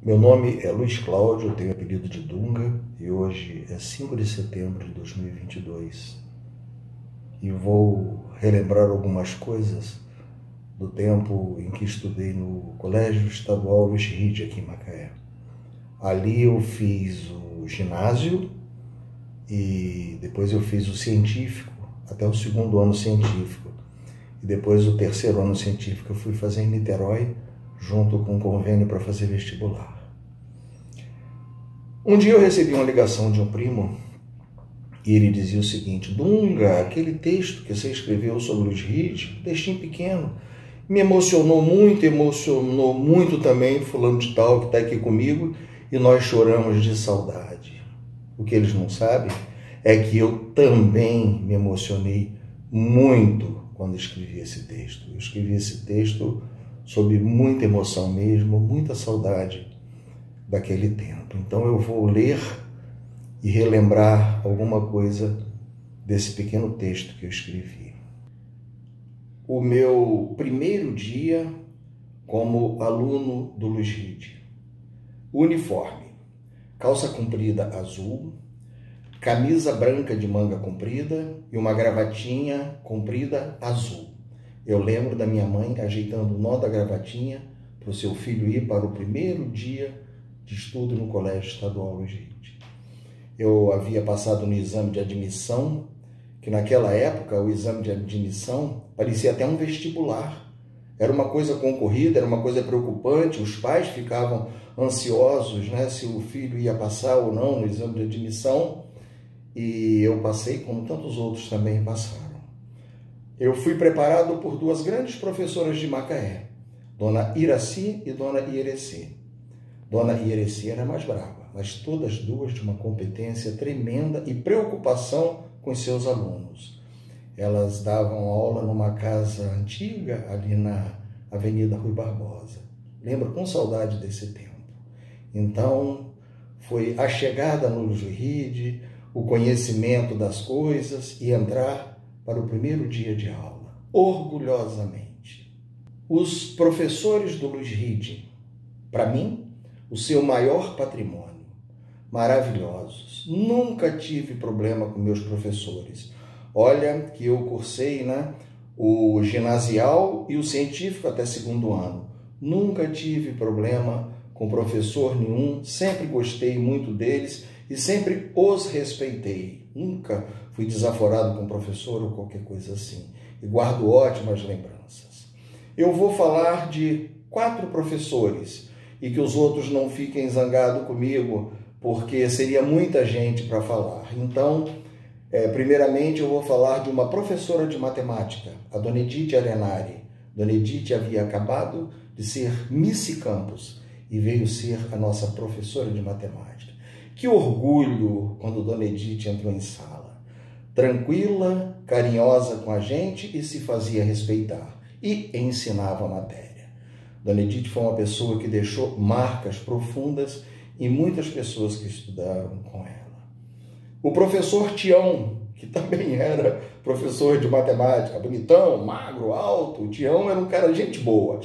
Meu nome é Luiz Cláudio, eu tenho o apelido de Dunga e hoje é 5 de setembro de 2022 e vou relembrar algumas coisas do tempo em que estudei no Colégio Estadual Luiz Ride, aqui em Macaé. Ali eu fiz o ginásio e depois eu fiz o científico, até o segundo ano científico. E depois o terceiro ano científico eu fui fazer em Niterói, junto com um convênio para fazer vestibular. Um dia eu recebi uma ligação de um primo e ele dizia o seguinte: Dunga, aquele texto que você escreveu sobre Luiz Ride, um textinho pequeno, me emocionou muito também fulano de tal que está aqui comigo e nós choramos de saudade. O que eles não sabem é que eu também me emocionei muito quando escrevi esse texto. Eu escrevi esse texto sob muita emoção mesmo, muita saudade daquele tempo. Então eu vou ler e relembrar alguma coisa desse pequeno texto que eu escrevi. O meu primeiro dia como aluno do Luiz Ride. Uniforme: calça comprida azul, camisa branca de manga comprida e uma gravatinha comprida azul. Eu lembro da minha mãe ajeitando o nó da gravatinha para o seu filho ir para o primeiro dia de estudo no Colégio Estadual Luiz Ride. Eu havia passado no exame de admissão, que naquela época o exame de admissão parecia até um vestibular. Era uma coisa concorrida, era uma coisa preocupante, os pais ficavam ansiosos, né, se o filho ia passar ou não no exame de admissão, e eu passei como tantos outros também passaram. Eu fui preparado por duas grandes professoras de Macaé, Dona Iraci e Dona Ierecê. Dona Ierecê era mais brava, mas todas duas de uma competência tremenda e preocupação com os seus alunos. Elas davam aula numa casa antiga ali na Avenida Rui Barbosa. Lembro com saudade desse tempo. Então, foi a chegada no Luiz Ride, o conhecimento das coisas e entrar para o primeiro dia de aula, orgulhosamente. Os professores do Luiz Ride, para mim, o seu maior patrimônio, maravilhosos. Nunca tive problema com meus professores. Olha que eu cursei, o ginasial e o científico até segundo ano. Nunca tive problema com professor nenhum, sempre gostei muito deles e sempre os respeitei. Nunca fui desaforado com professor ou qualquer coisa assim. E guardo ótimas lembranças. Eu vou falar de 4 professores e que os outros não fiquem zangados comigo, porque seria muita gente para falar. Então, primeiramente eu vou falar de uma professora de matemática, a Dona Edith Arenari. Dona Edith havia acabado de ser Miss Campos e veio ser a nossa professora de matemática. Que orgulho quando Dona Edith entrou em sala. Tranquila, carinhosa com a gente e se fazia respeitar. E ensinava a matéria. Dona Edith foi uma pessoa que deixou marcas profundas em muitas pessoas que estudaram com ela. O professor Tião, que também era professor de matemática, bonitão, magro, alto. O Tião era um cara gente boa,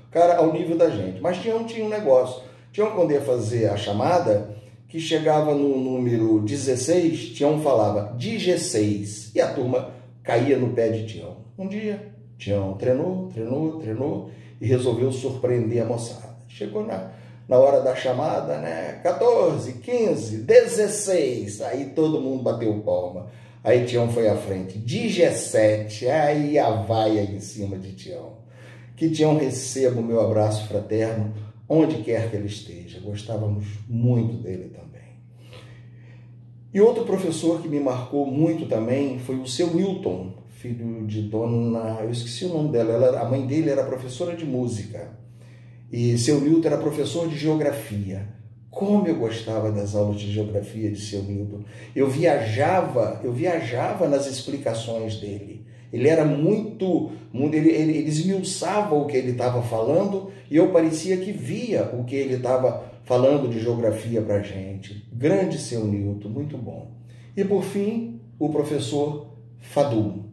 cara ao nível da gente. Mas Tião tinha um negócio. Tião, quando ia fazer a chamada, que chegava no número 16, Tião falava 16 e a turma caía no pé de Tião. Um dia, Tião treinou e resolveu surpreender a moçada. Chegou na hora da chamada, 14, 15, 16, aí todo mundo bateu palma. Aí Tião foi à frente, 17, aí a vaia em cima de Tião. Que Tião receba o meu abraço fraterno, onde quer que ele esteja. Gostávamos muito dele também. E outro professor que me marcou muito também foi o seu Wilton, filho de Dona... Eu esqueci o nome dela. A mãe dele era professora de música. E seu Wilton era professor de geografia. Como eu gostava das aulas de geografia de seu Wilton. Eu viajava nas explicações dele. Ele era ele esmiuçava o que ele estava falando e eu parecia que via o que ele estava falando de geografia para a gente. Grande seu Newton, muito bom. E por fim, o professor Fadu.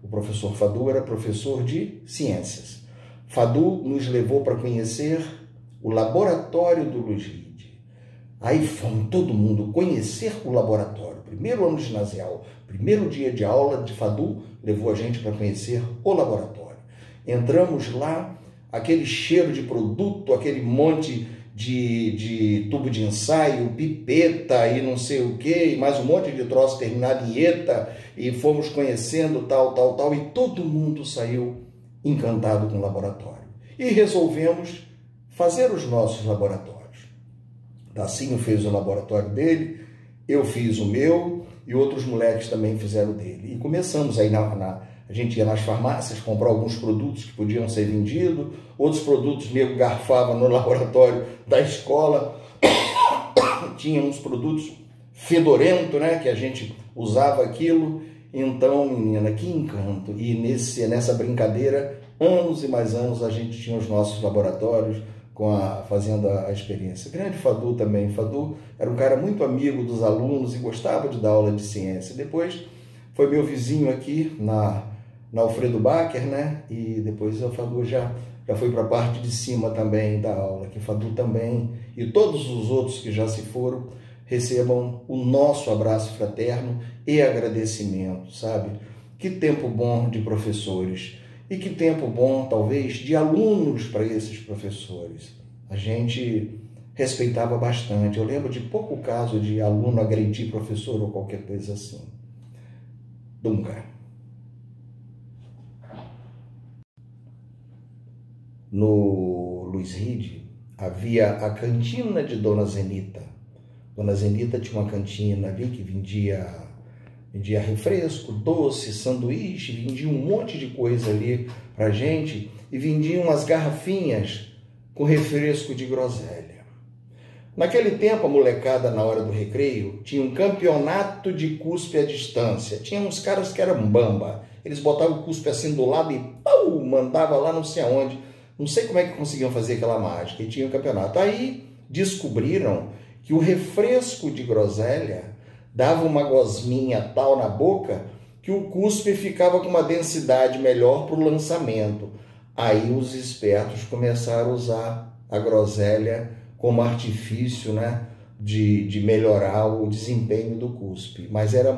O professor Fadu era professor de ciências. Fadu nos levou para conhecer o laboratório do Luiz Ride. Aí fomos todo mundo conhecer o laboratório. Primeiro ano ginasial, primeiro dia de aula de Fadu, levou a gente para conhecer o laboratório. Entramos lá, aquele cheiro de produto, aquele monte de tubo de ensaio, pipeta e não sei o que, e mais um monte de troço terminado em eta, e fomos conhecendo tal, e todo mundo saiu encantado com o laboratório. E resolvemos fazer os nossos laboratórios. Dacinho fez o laboratório dele, eu fiz o meu, e outros moleques também fizeram o dele. E começamos aí a gente ia nas farmácias comprar alguns produtos que podiam ser vendidos, outros produtos nego garfava no laboratório da escola, tinha uns produtos fedorentos, né, que a gente usava aquilo. Então, menina, que encanto! E nessa brincadeira, anos e mais anos, a gente tinha os nossos laboratórios fazendo a experiência. Grande Fadu também. Fadu era um cara muito amigo dos alunos e gostava de dar aula de ciência. Depois foi meu vizinho aqui na Alfredo Bacher, né? E depois o Fadu já foi para a parte de cima também da aula, que Fadu também e todos os outros que já se foram recebam o nosso abraço fraterno e agradecimento, sabe? Que tempo bom de professores e que tempo bom, talvez, de alunos para esses professores. A gente respeitava bastante. Eu lembro de pouco caso de aluno agredir professor ou qualquer coisa assim. Nunca. No Luiz Ride havia a cantina de Dona Zenita. Dona Zenita tinha uma cantina ali que vendia refresco, doce, sanduíche, vendia um monte de coisa ali pra gente e vendia umas garrafinhas com refresco de groselha. Naquele tempo, a molecada, na hora do recreio, tinha um campeonato de cuspe à distância. Tinha uns caras que eram bamba. Eles botavam o cuspe assim do lado e pau, mandava lá não sei aonde. Não sei como é que conseguiam fazer aquela mágica. E tinha um campeonato. Aí descobriram que o refresco de groselha dava uma gosminha tal na boca que o cuspe ficava com uma densidade melhor para o lançamento. Aí os espertos começaram a usar a groselha como artifício, né, de melhorar o desempenho do cuspe. Mas era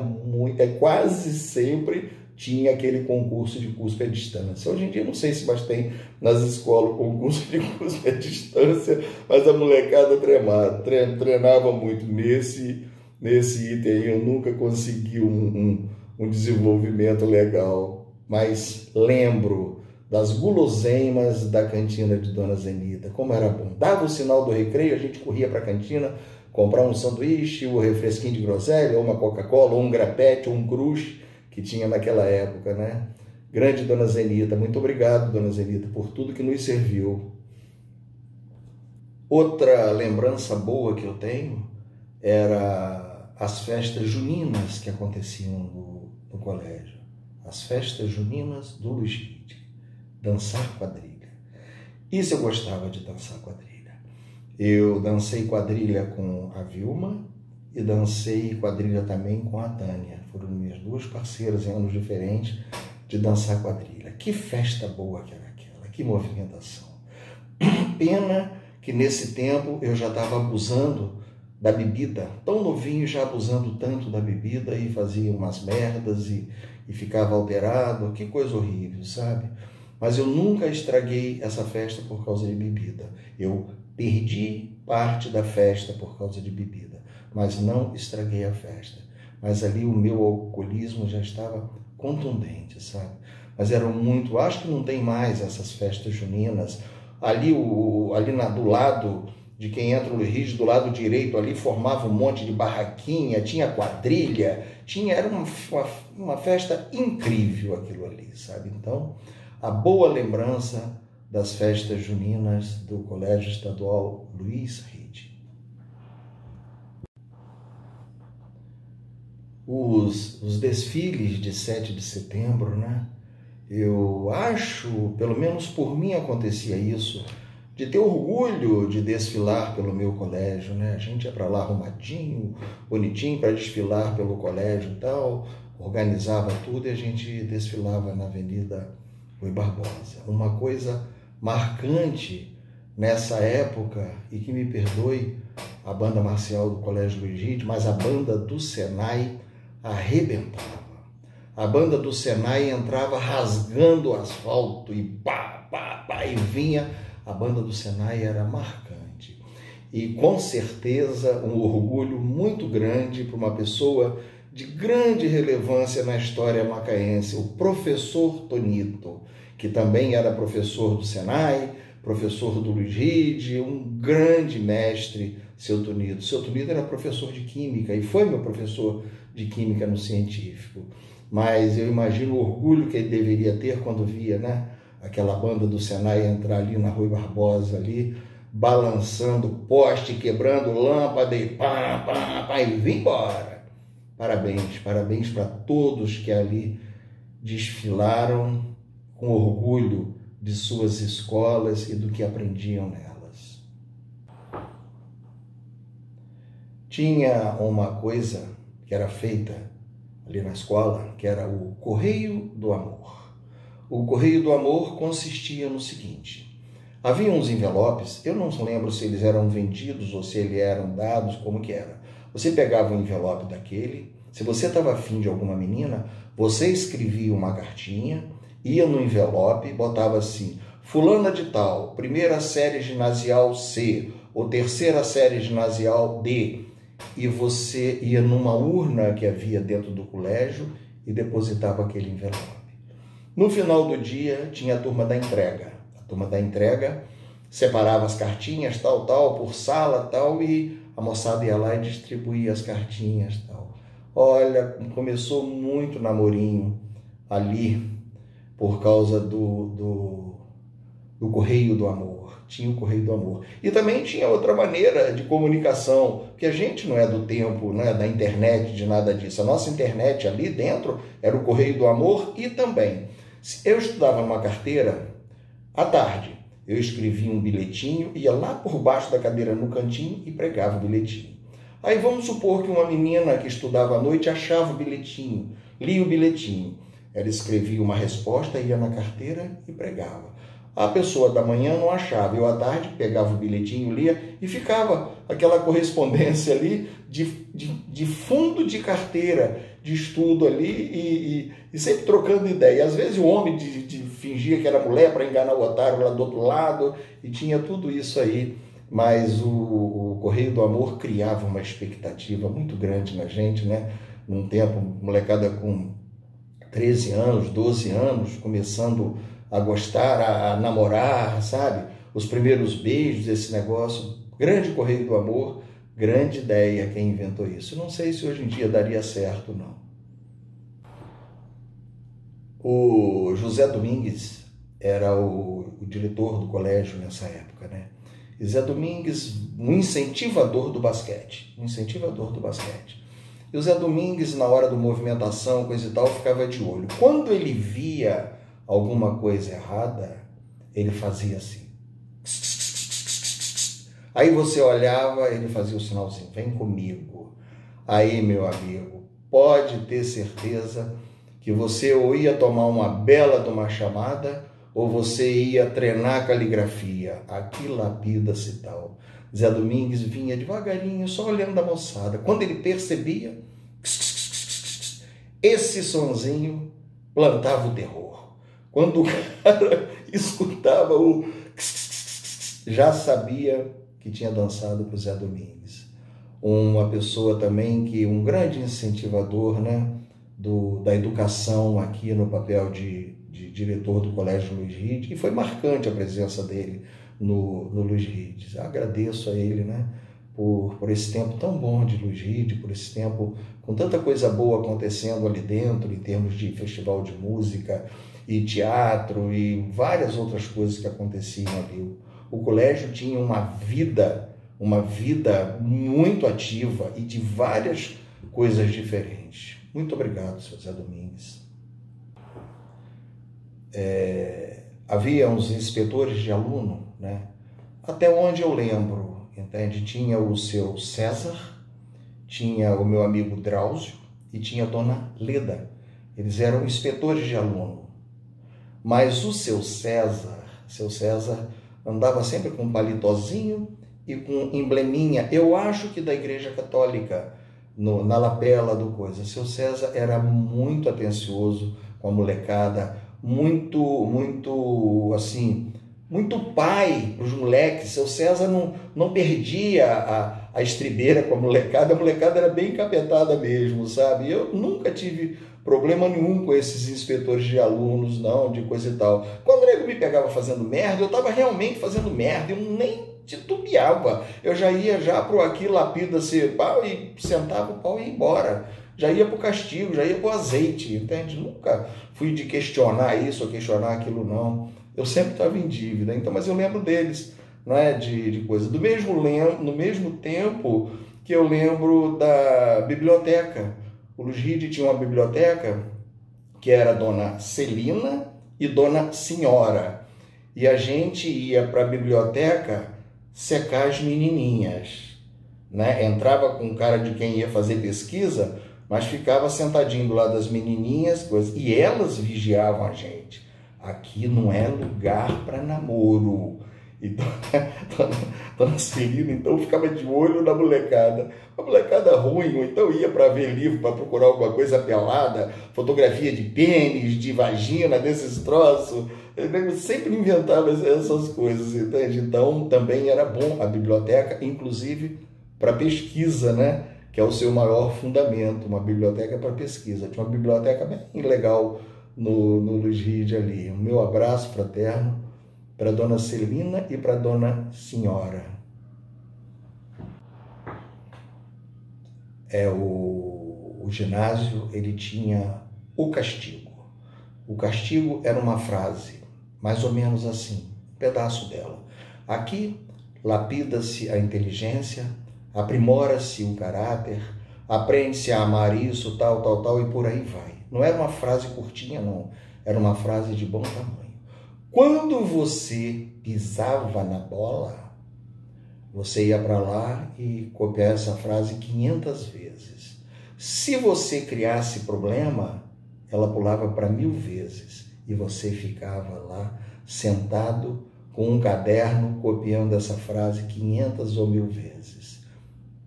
quase sempre tinha aquele concurso de cuspe à distância. Hoje em dia não sei se mais tem nas escolas concurso de cuspe à distância, mas a molecada treinava muito nesse item aí. Eu nunca consegui um desenvolvimento legal, mas lembro das guloseimas da cantina de Dona Zenita, como era bom. Dava o sinal do recreio, a gente corria para a cantina comprar um sanduíche, um refresquinho de groselha, ou uma Coca-Cola, ou um grapete, ou um crush, que tinha naquela época, né? Grande Dona Zenita, muito obrigado, Dona Zenita, por tudo que nos serviu. Outra lembrança boa que eu tenho era as festas juninas que aconteciam no colégio. As festas juninas do Luiz Ride. Dançar quadrilha. Isso eu gostava de dançar quadrilha. Eu dancei quadrilha com a Vilma e dancei quadrilha também com a Tânia. Foram minhas duas parceiras em anos diferentes de dançar quadrilha. Que festa boa que era aquela, que movimentação. Pena que nesse tempo eu já estava abusando da bebida, tão novinho já abusando tanto da bebida e fazia umas merdas e ficava alterado, que coisa horrível, sabe? Mas eu nunca estraguei essa festa por causa de bebida. Eu perdi parte da festa por causa de bebida, mas não estraguei a festa. Mas ali o meu alcoolismo já estava contundente, sabe? Mas eram muito, acho que não tem mais essas festas juninas. Ali do lado de quem entra no Rio, do lado direito ali, formava um monte de barraquinha, tinha quadrilha, era uma festa incrível aquilo ali, sabe? Então, a boa lembrança das festas juninas do Colégio Estadual Luiz Ride. Os desfiles de 7 de setembro, né? Eu acho, pelo menos por mim acontecia isso, de ter orgulho de desfilar pelo meu colégio, né? A gente ia para lá arrumadinho, bonitinho, para desfilar pelo colégio e tal, organizava tudo e a gente desfilava na Avenida Rui Barbosa. Uma coisa marcante nessa época, e que me perdoe a banda marcial do Colégio Luiz Ride, mas a banda do Senai arrebentava. A banda do Senai entrava rasgando o asfalto e pá, pá, pá, e vinha. A banda do Senai era marcante. E com certeza um orgulho muito grande para uma pessoa de grande relevância na história macaense, o professor Tonito, que também era professor do Senai, professor do Luiz Ride, um grande mestre, seu Tonito. Seu Tonito era professor de Química e foi meu professor de Química no científico. Mas eu imagino o orgulho que ele deveria ter quando via, né, aquela banda do Senai entrar ali na Rui Barbosa, ali, balançando poste, quebrando lâmpada e pá, pá, pá, e vim embora. Parabéns, parabéns para todos que ali desfilaram com orgulho de suas escolas e do que aprendiam nelas. Tinha uma coisa que era feita ali na escola, que era o Correio do Amor. O Correio do Amor consistia no seguinte: havia uns envelopes, eu não lembro se eles eram vendidos ou se eles eram dados, como que era. Você pegava um envelope daquele, se você estava afim de alguma menina, você escrevia uma cartinha, ia no envelope, botava assim: fulana de tal, primeira série ginasial C, ou terceira série ginasial D, e você ia numa urna que havia dentro do colégio e depositava aquele envelope. No final do dia, tinha a turma da entrega. A turma da entrega separava as cartinhas, tal, por sala, tal, e a moçada ia lá e distribuía as cartinhas, tal. Olha, começou muito namorinho ali por causa do Correio do Amor. Tinha o Correio do Amor. E também tinha outra maneira de comunicação, porque a gente não é do tempo, não é da internet, de nada disso. A nossa internet ali dentro era o Correio do Amor. E também, eu estudava numa carteira, à tarde, eu escrevia um bilhetinho, ia lá por baixo da cadeira no cantinho e pregava o bilhetinho. Aí vamos supor que uma menina que estudava à noite achava o bilhetinho, lia o bilhetinho. Ela escrevia uma resposta, ia na carteira e pregava. A pessoa da manhã não achava, eu à tarde pegava o bilhetinho, lia e ficava aquela correspondência ali de fundo de carteira, de estudo ali e sempre trocando ideia. E às vezes o homem fingia que era mulher para enganar o otário lá do outro lado e tinha tudo isso aí. Mas o Correio do Amor criava uma expectativa muito grande na gente, né? Num tempo, molecada com 13 anos, 12 anos, começando a gostar, a namorar, sabe? Os primeiros beijos, esse negócio. Grande Correio do Amor, grande ideia quem inventou isso. Não sei se hoje em dia daria certo, não. O José Domingues era o diretor do colégio nessa época, né? E Zé Domingues, um incentivador do basquete. E o Zé Domingues, na hora da movimentação, coisa e tal, ficava de olho. Quando ele via alguma coisa errada, ele fazia assim. Aí você olhava, ele fazia o sinalzinho, vem comigo. Aí, meu amigo, pode ter certeza que você ou ia tomar uma bela de uma chamada, ou você ia treinar caligrafia. Aqui lapida-se tal. Zé Domingues vinha devagarinho, só olhando a moçada. Quando ele percebia, esse sonzinho plantava o terror. Quando o cara escutava o já sabia que tinha dançado para o Zé Domingues. Uma pessoa também que, um grande incentivador, né, da educação aqui no papel de diretor do Colégio Luiz Ride, e foi marcante a presença dele no Luiz Ride. Agradeço a ele, né, por esse tempo tão bom de Luiz Ride, por esse tempo com tanta coisa boa acontecendo ali dentro, em termos de festival de música e teatro e várias outras coisas que aconteciam ali. O colégio tinha uma vida muito ativa e de várias coisas diferentes. Muito obrigado, seu Zé Domingues. Havia uns inspetores de aluno, né? Até onde eu lembro, entende? Tinha o seu César, tinha o meu amigo Drauzio e tinha a dona Leda. Eles eram inspetores de aluno. Mas o seu César andava sempre com um palitozinho e com embleminha, eu acho que da Igreja Católica, na lapela do coisa. Seu César era muito atencioso com a molecada, muito assim, muito pai para os moleques. Seu César não perdia a estribeira com a molecada era bem encapetada mesmo, sabe? Eu nunca tive problema nenhum com esses inspetores de alunos, não, de coisa e tal. Quando o nego me pegava fazendo merda, eu estava realmente fazendo merda, eu nem titubeava. Eu já ia pro aqui, lapida-se pau e sentava o pau e ia embora. Já ia pro castigo, já ia pro azeite, entende? Nunca fui de questionar isso ou questionar aquilo, não. Eu sempre estava em dívida, então, mas eu lembro deles, não é? De coisa. No mesmo tempo que eu lembro da biblioteca. O Luiz Ride tinha uma biblioteca que era Dona Celina e Dona Senhora. E a gente ia para a biblioteca secar as menininhas, né? Entrava com cara de quem ia fazer pesquisa, mas ficava sentadinho do lado das menininhas, coisas, e elas vigiavam a gente. Aqui não é lugar para namoro. E Dona Celina, então, ficava de olho na molecada. Uma molecada ruim, ou então ia para ver livro, para procurar alguma coisa pelada, fotografia de pênis, de vagina, desses troços. Eu sempre inventava essas coisas, entende? Então, também era bom a biblioteca, inclusive para pesquisa, né? Que é o seu maior fundamento, uma biblioteca para pesquisa. Tinha uma biblioteca bem legal no Luiz Ride ali. O meu abraço fraterno para Dona Celina e para Dona Senhora. O ginásio, ele tinha o castigo. O castigo era uma frase, mais ou menos assim, um pedaço dela. Aqui, lapida-se a inteligência, aprimora-se o caráter, aprende-se a amar isso, tal, e por aí vai. Não era uma frase curtinha, não. Era uma frase de bom tamanho. Quando você pisava na bola, você ia para lá e copiava essa frase 500 vezes. Se você criasse problema, ela pulava para 1000 vezes. E você ficava lá, sentado, com um caderno, copiando essa frase 500 ou 1000 vezes.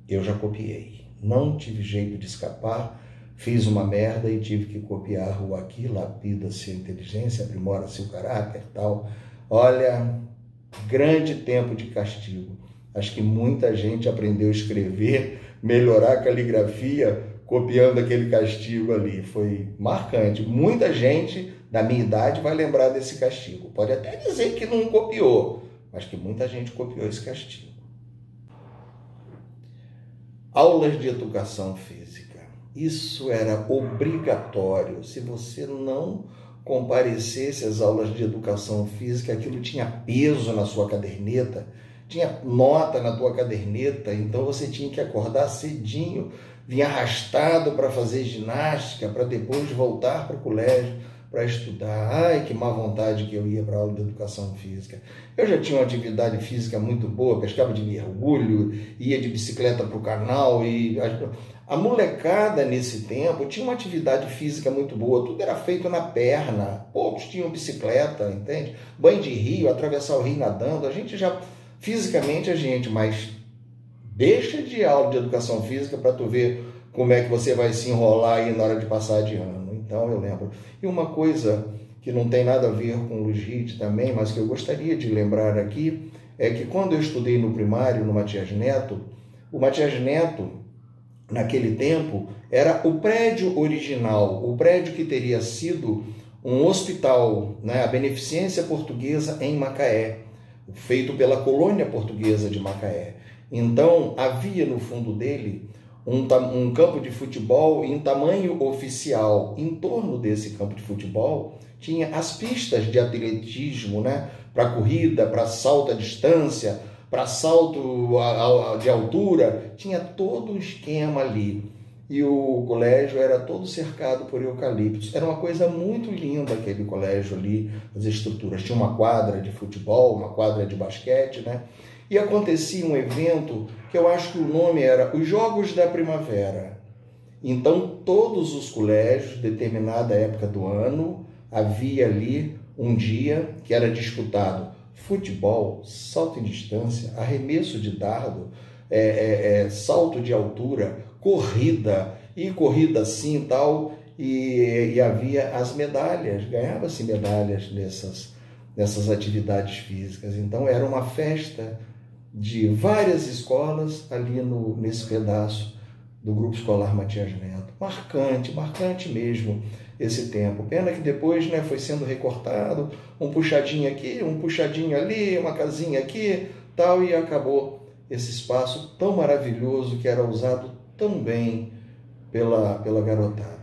Eu já copiei. Não tive jeito de escapar. Fiz uma merda e tive que copiar o aqui, lapida-se a inteligência, aprimora-se o caráter, tal. Olha, grande tempo de castigo. Acho que muita gente aprendeu a escrever, melhorar a caligrafia, copiando aquele castigo ali. Foi marcante. Muita gente da minha idade vai lembrar desse castigo. Pode até dizer que não copiou, mas que muita gente copiou esse castigo. Aulas de educação física. Isso era obrigatório. Se você não comparecesse às aulas de educação física, aquilo tinha peso na sua caderneta, tinha nota na tua caderneta, então você tinha que acordar cedinho, vir arrastado para fazer ginástica, para depois voltar para o colégio para estudar. Ai, que má vontade que eu ia para a aula de educação física. Eu já tinha uma atividade física muito boa, pescava de mergulho, ia de bicicleta para o canal, e a molecada nesse tempo tinha uma atividade física muito boa, tudo era feito na perna, poucos tinham bicicleta, entende? Banho de rio, atravessar o rio nadando, a gente já, fisicamente a gente, mas deixa de aula de educação física para tu ver como é que você vai se enrolar aí na hora de passar de ano. Então eu lembro. E uma coisa que não tem nada a ver com o Luiz Ride também, mas que eu gostaria de lembrar aqui, é que quando eu estudei no primário, no Matias Neto, o Matias Neto, naquele tempo, era o prédio original, o prédio que teria sido um hospital, né, a Beneficência Portuguesa em Macaé, feito pela colônia portuguesa de Macaé. Então, havia no fundo dele um campo de futebol em tamanho oficial. Em torno desse campo de futebol tinha as pistas de atletismo, né, para corrida, para salto à distância, para salto de altura, tinha todo um esquema ali. E o colégio era todo cercado por eucaliptos. Era uma coisa muito linda aquele colégio ali, as estruturas. Tinha uma quadra de futebol, uma quadra de basquete, né? E acontecia um evento que eu acho que o nome era os Jogos da Primavera. Então, todos os colégios, determinada época do ano, havia ali um dia que era disputado futebol, salto em distância, arremesso de dardo, salto de altura, corrida, e corrida assim e tal, e havia as medalhas, ganhava-se medalhas nessas atividades físicas. Então era uma festa de várias escolas ali nesse pedaço do Grupo Escolar Matias Neto. Marcante, marcante mesmo esse tempo. Pena que depois, né, foi sendo recortado, um puxadinho aqui, um puxadinho ali, uma casinha aqui, tal, e acabou esse espaço tão maravilhoso que era usado tão bem pela garotada.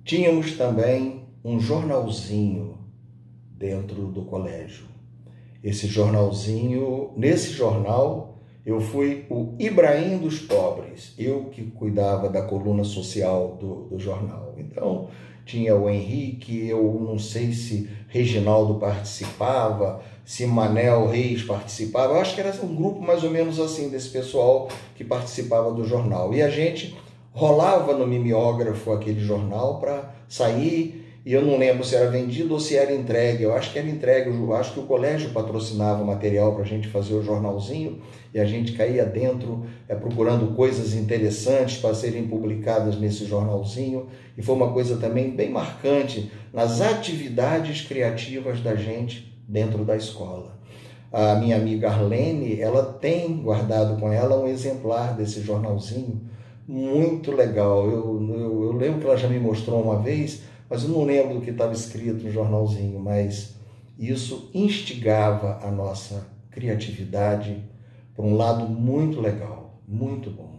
Tínhamos também um jornalzinho dentro do colégio. Esse jornalzinho, nesse jornal, eu fui o Ibrahim dos pobres, eu que cuidava da coluna social do jornal. Então, tinha o Henrique, eu não sei se Reginaldo participava, se Manel Reis participava, eu acho que era um grupo mais ou menos assim, desse pessoal que participava do jornal. E a gente rolava no mimeógrafo aquele jornal para sair, e eu não lembro se era vendido ou se era entregue. Eu acho que era entregue, eu acho que o colégio patrocinava material para a gente fazer o jornalzinho, e a gente caía dentro procurando coisas interessantes para serem publicadas nesse jornalzinho, e foi uma coisa também bem marcante nas atividades criativas da gente dentro da escola. A minha amiga Arlene, ela tem guardado com ela um exemplar desse jornalzinho, muito legal. Eu lembro que ela já me mostrou uma vez, mas eu não lembro do que estava escrito no jornalzinho, mas isso instigava a nossa criatividade por um lado muito legal, muito bom.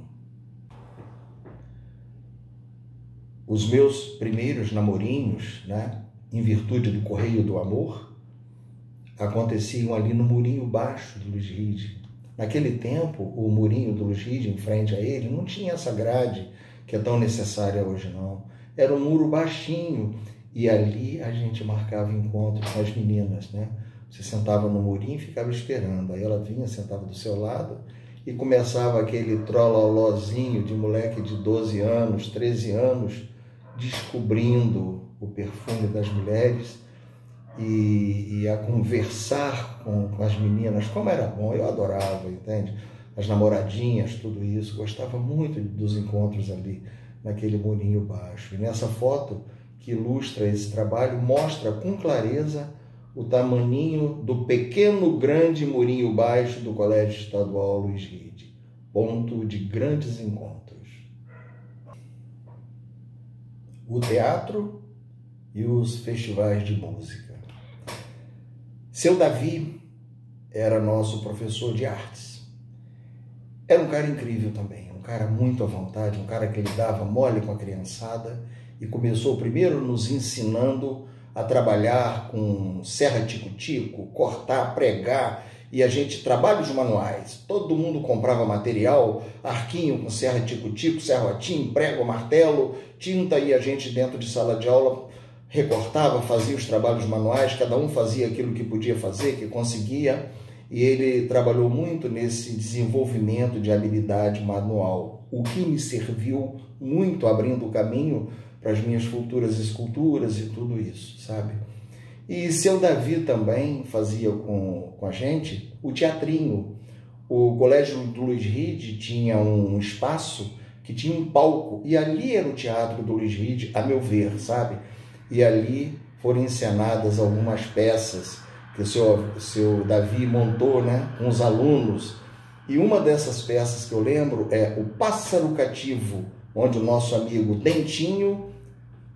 Os meus primeiros namorinhos, né, em virtude do Correio do Amor, aconteciam ali no murinho baixo do Luiz Ride. Naquele tempo, o murinho do Luiz Ride, em frente a ele, não tinha essa grade que é tão necessária hoje, não. Era um muro baixinho, e ali a gente marcava encontro com as meninas, né? Você sentava no murinho e ficava esperando. Aí ela vinha, sentava do seu lado e começava aquele trololózinho de moleque de 12 anos, 13 anos, descobrindo o perfume das mulheres e a conversar com as meninas. Como era bom, eu adorava, entende? As namoradinhas, tudo isso. Gostava muito dos encontros ali naquele murinho baixo. E nessa foto que ilustra esse trabalho, mostra com clareza o tamaninho do pequeno grande murinho baixo do Colégio Estadual Luiz Ride, ponto de grandes encontros. O teatro e os festivais de música. Seu Davi era nosso professor de artes. Era um cara incrível também, um cara muito à vontade, um cara que ele dava mole com a criançada e começou primeiro nos ensinando a trabalhar com serra tico-tico, cortar, pregar, e a gente, trabalhos manuais, todo mundo comprava material, arquinho com serra tico-tico, serrotim, prego, martelo, tinta, e a gente dentro de sala de aula recortava, fazia os trabalhos manuais, cada um fazia aquilo que podia fazer, que conseguia, e ele trabalhou muito nesse desenvolvimento de habilidade manual, o que me serviu muito, abrindo o caminho para as minhas futuras esculturas e tudo isso, sabe? E seu Davi também fazia com a gente o teatrinho. O Colégio do Luiz Ride tinha um espaço que tinha um palco, e ali era o teatro do Luiz Ride, a meu ver, sabe? E ali foram encenadas algumas peças que o seu Davi montou, né, com os alunos. E uma dessas peças que eu lembro é O Pássaro Cativo, onde o nosso amigo Dentinho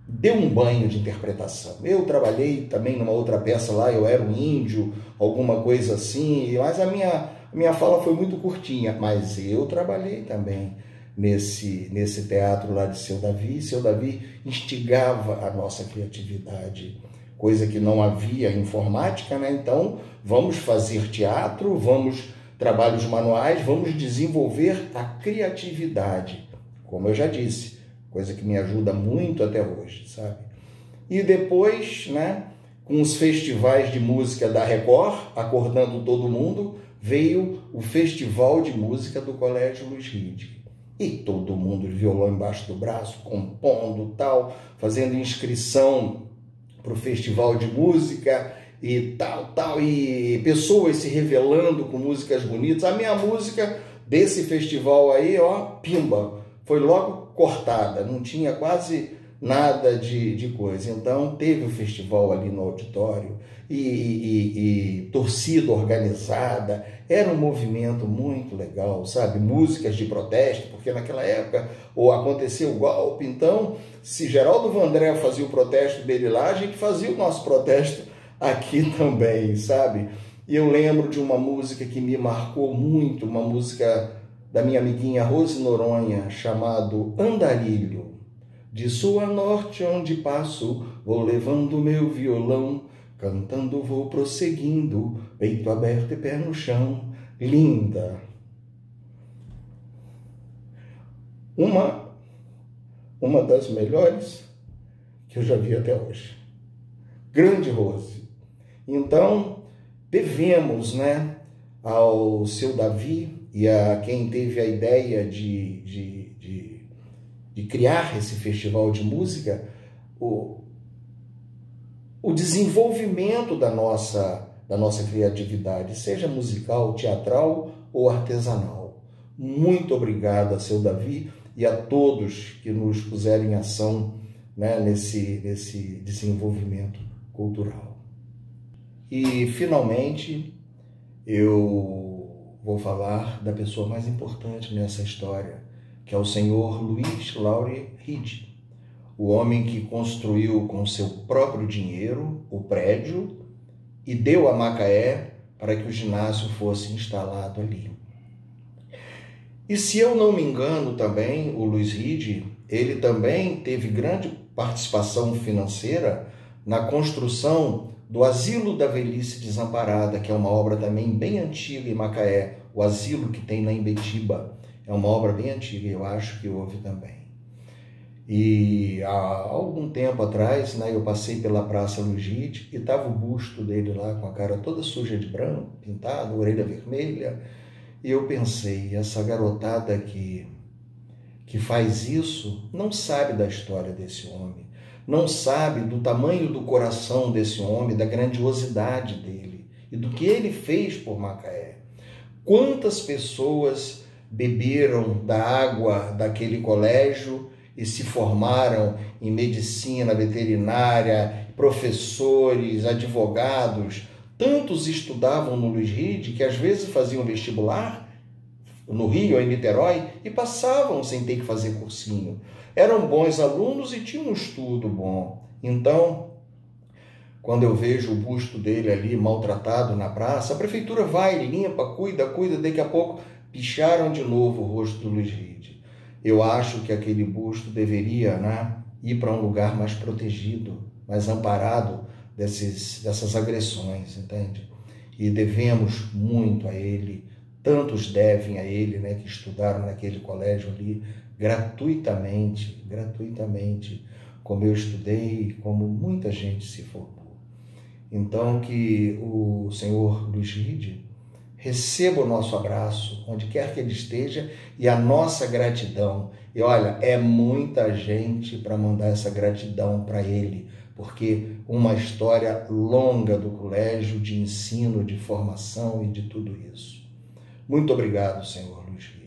deu um banho de interpretação. Eu trabalhei também numa outra peça lá, eu era um índio, alguma coisa assim, mas a minha fala foi muito curtinha, mas eu trabalhei também nesse teatro lá de seu Davi. Seu Davi instigava a nossa criatividade, coisa que não havia informática, né? Então, vamos fazer teatro, vamos trabalhos manuais, vamos desenvolver a criatividade, como eu já disse, coisa que me ajuda muito até hoje, sabe? E depois, né, com os festivais de música da Record, acordando todo mundo, veio o Festival de Música do Colégio Luiz Ride. E todo mundo de violão embaixo do braço, compondo, tal, fazendo inscrição o festival de música e tal, e pessoas se revelando com músicas bonitas. A minha música desse festival aí, ó, pimba, foi logo cortada, não tinha quase nada de coisa. Então teve o festival ali no auditório e torcida organizada, era um movimento muito legal, sabe? Músicas de protesto, porque naquela época aconteceu o golpe, então se Geraldo Vandré fazia o protesto dele lá, a gente fazia o nosso protesto aqui também, sabe? E eu lembro de uma música que me marcou muito, uma música da minha amiguinha Rose Noronha, chamado Andarilho. De sul a norte onde passo, vou levando meu violão, cantando vou prosseguindo, peito aberto e pé no chão. Linda. Uma das melhores que eu já vi até hoje. Grande Rose. Então, devemos, né, ao seu Davi e a quem teve a ideia de criar esse festival de música, o desenvolvimento da nossa criatividade, seja musical, teatral ou artesanal. Muito obrigado a seu Davi e a todos que nos puseram em ação, né, nesse desenvolvimento cultural. E, finalmente, eu vou falar da pessoa mais importante nessa história, que é o senhor Luiz Laure Ride, o homem que construiu com seu próprio dinheiro o prédio e deu a Macaé para que o ginásio fosse instalado ali. E se eu não me engano também, o Luiz Ride, ele também teve grande participação financeira na construção do Asilo da Velhice Desamparada, que é uma obra também bem antiga em Macaé, o asilo que tem na Imbetiba. É uma obra bem antiga, eu acho que houve também. E há algum tempo atrás, né, eu passei pela Praça Luiz Ride e estava o busto dele lá com a cara toda suja de branco, pintado, orelha vermelha. E eu pensei, essa garotada que faz isso não sabe da história desse homem, não sabe do tamanho do coração desse homem, da grandiosidade dele e do que ele fez por Macaé. Quantas pessoas beberam da água daquele colégio e se formaram em medicina, veterinária, professores, advogados. Tantos estudavam no Luiz Ride que às vezes faziam vestibular no Rio ou em Niterói e passavam sem ter que fazer cursinho. Eram bons alunos e tinham um estudo bom. Então, quando eu vejo o busto dele ali maltratado na praça, a prefeitura vai, limpa, cuida, daqui a pouco picharam de novo o rosto do Luiz Ride. Eu acho que aquele busto deveria, né, ir para um lugar mais protegido, mais amparado dessas agressões, entende? E devemos muito a ele, tantos devem a ele, né, que estudaram naquele colégio ali gratuitamente, como eu estudei, como muita gente se formou. Então, que o senhor Luiz Ride receba o nosso abraço, onde quer que ele esteja, e a nossa gratidão. E olha, é muita gente para mandar essa gratidão para ele, porque uma história longa do colégio, de ensino, de formação e de tudo isso. Muito obrigado, senhor Luiz Ride.